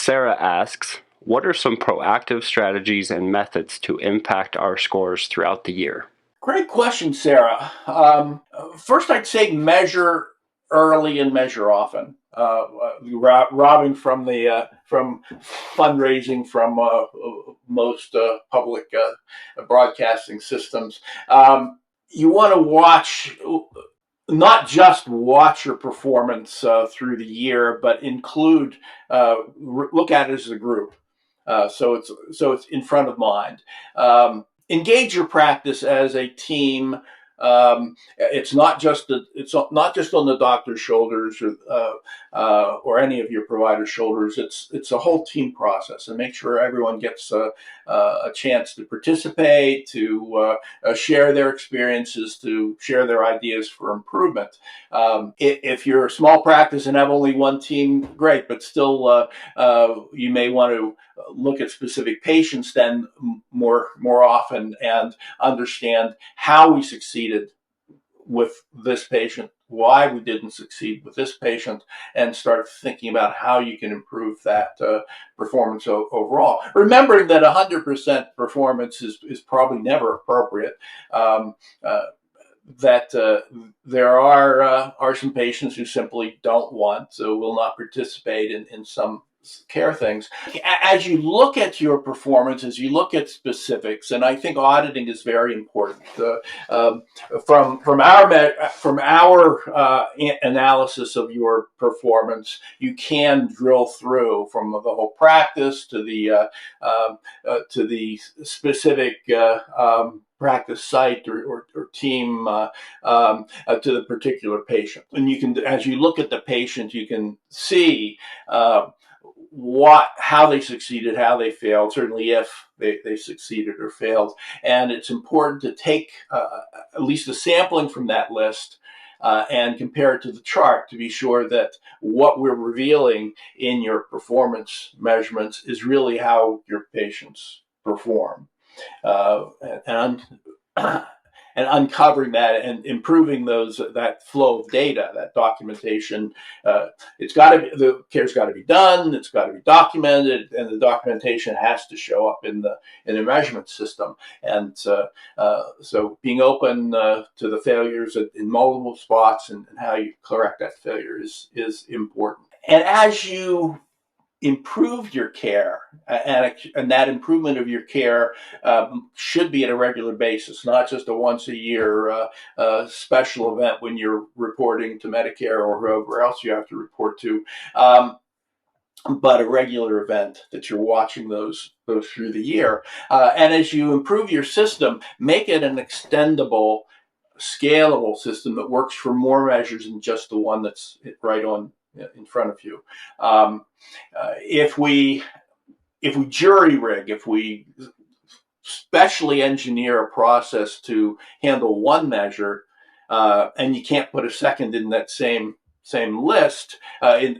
Sara asks, what are some proactive strategies and methods to impact our scores throughout the year? Great question, Sarah. First, I'd say measure early and measure often. Robbing from fundraising from most public broadcasting systems. You want to not just watch your performance through the year, but include look at it as a group. So it's in front of mind. Engage your practice as a team. It's not just on the doctor's shoulders or any of your provider's shoulders. It's a whole team process, and make sure everyone gets a chance to participate, to share their experiences, to share their ideas for improvement. If you're a small practice and have only one team, great, but still you may want to look at specific patients then more often and understand how we succeeded with this patient, why we didn't succeed with this patient, and start thinking about how you can improve that performance overall. Remembering that 100% performance is probably never appropriate. That there are some patients who simply don't want, so will not participate in some care things. As you look at your performance, as you look at specifics, and I think auditing is very important. From our analysis of your performance, you can drill through from the whole practice to the specific practice site or team to the particular patient. And you can, as you look at the patient, you can see how they succeeded, how they failed, certainly if they succeeded or failed. And it's important to take at least a sampling from that list and compare it to the chart to be sure that what we're revealing in your performance measurements is really how your patients perform. And uncovering that and improving that flow of data, that documentation. The care's got to be done. It's got to be documented, and the documentation has to show up in the measurement system. And so being open to the failures in multiple spots and how you correct that failure is important. And as you improve your care, and that improvement of your care should be at a regular basis, not just a once a year special event when you're reporting to Medicare or whoever else you have to report to, but a regular event that you're watching those through the year. And as you improve your system, make it an extendable, scalable system that works for more measures than just the one that's right on in front of you. If we jury rig, if we specially engineer a process to handle one measure, and you can't put a second in that same list,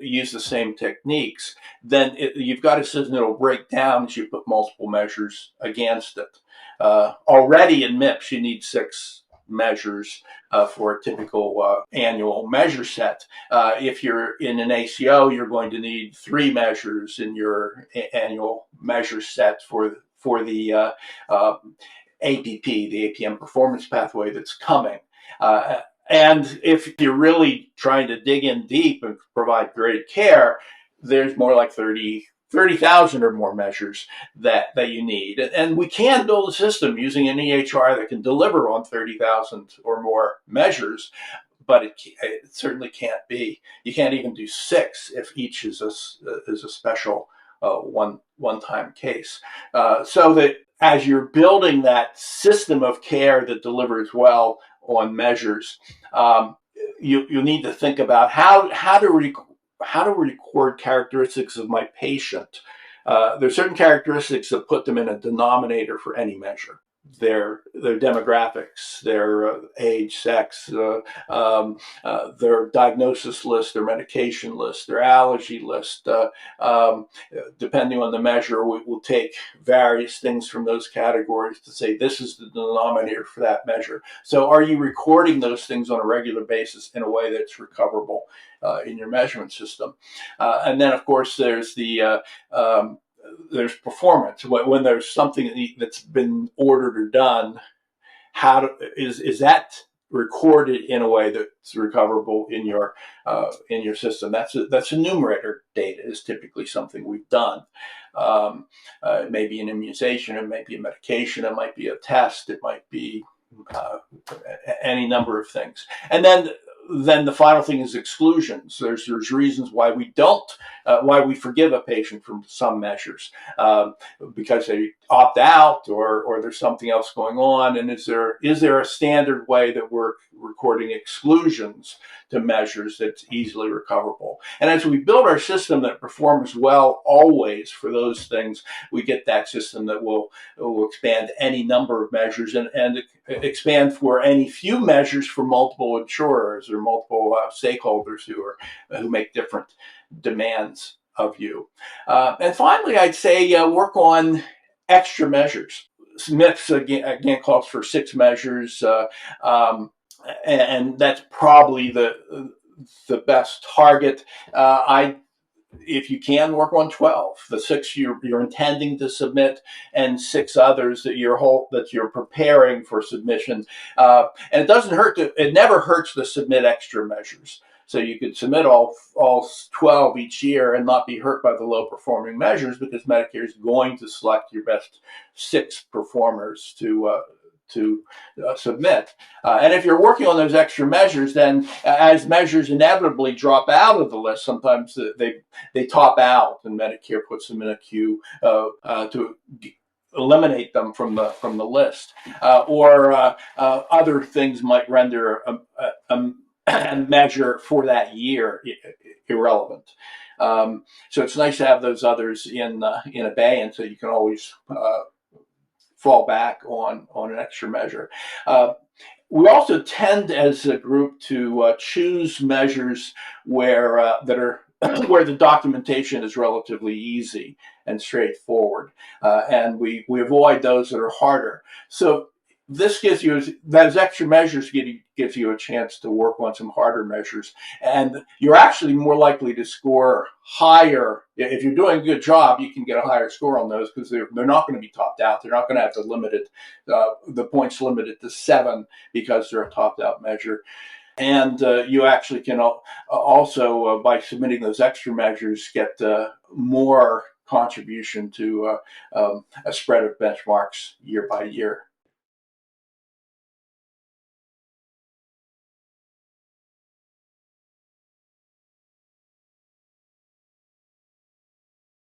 use the same techniques, then you've got a system that'll break down as you put multiple measures against it. Already in MIPS, you need 6 measures for a typical annual measure set. If you're in an ACO, you're going to need 3 measures in your annual measure set for the APP, the APM performance pathway that's coming. And if you're really trying to dig in deep and provide great care, there's more like 30,000 or more measures that you need. And we can build a system using an EHR that can deliver on 30,000 or more measures, but it certainly can't be. You can't even do 6 if each is a special one-time case. So that as you're building that system of care that delivers well on measures, you need to think about how to record characteristics of my patient. There's certain characteristics that put them in a denominator for any measure. their demographics, their age, sex, their diagnosis list, their medication list, their allergy list. Depending on the measure, we will take various things from those categories to say this is the denominator for that measure. So are you recording those things on a regular basis in a way that's recoverable in your measurement system? And then, of course, there's there's performance. When there's something that's been ordered or done, is that recorded in a way that's recoverable in your system? That's a numerator data is typically something we've done. It may be an immunization, it might be a medication, it might be a test, it might be any number of things. And then the final thing is exclusions. There's reasons why we don't, why we forgive a patient from some measures, because they opt out or there's something else going on. And is there a standard way that we're recording exclusions to measures that's easily recoverable? And as we build our system that performs well always for those things, we get that system that will expand any number of measures and expand for any few measures for multiple insurers or multiple stakeholders who make different demands of you. And finally, I'd say work on extra measures. MIPS again calls for 6 measures, and that's probably the best target. If you can, work on 12. The 6 you're intending to submit, and 6 others that you're preparing for submission. And it never hurts to submit extra measures. So you could submit all 12 each year and not be hurt by the low performing measures, because Medicare is going to select your best 6 performers to submit. And if you're working on those extra measures, then as measures inevitably drop out of the list, sometimes they top out, and Medicare puts them in a queue to eliminate them from the list, or other things might render a measure for that year irrelevant. So it's nice to have those others in abeyance, so you can always fall back on an extra measure. We also tend, as a group, to choose measures where where the documentation is relatively easy and straightforward, and we avoid those that are harder. So this gives you, those extra measures gives you a chance to work on some harder measures, and you're actually more likely to score higher. If you're doing a good job, you can get a higher score on those, because they're not going to be topped out. They're not going to have the points limited to 7 because they're a topped out measure. And you actually can also, by submitting those extra measures, get more contribution to a spread of benchmarks year by year.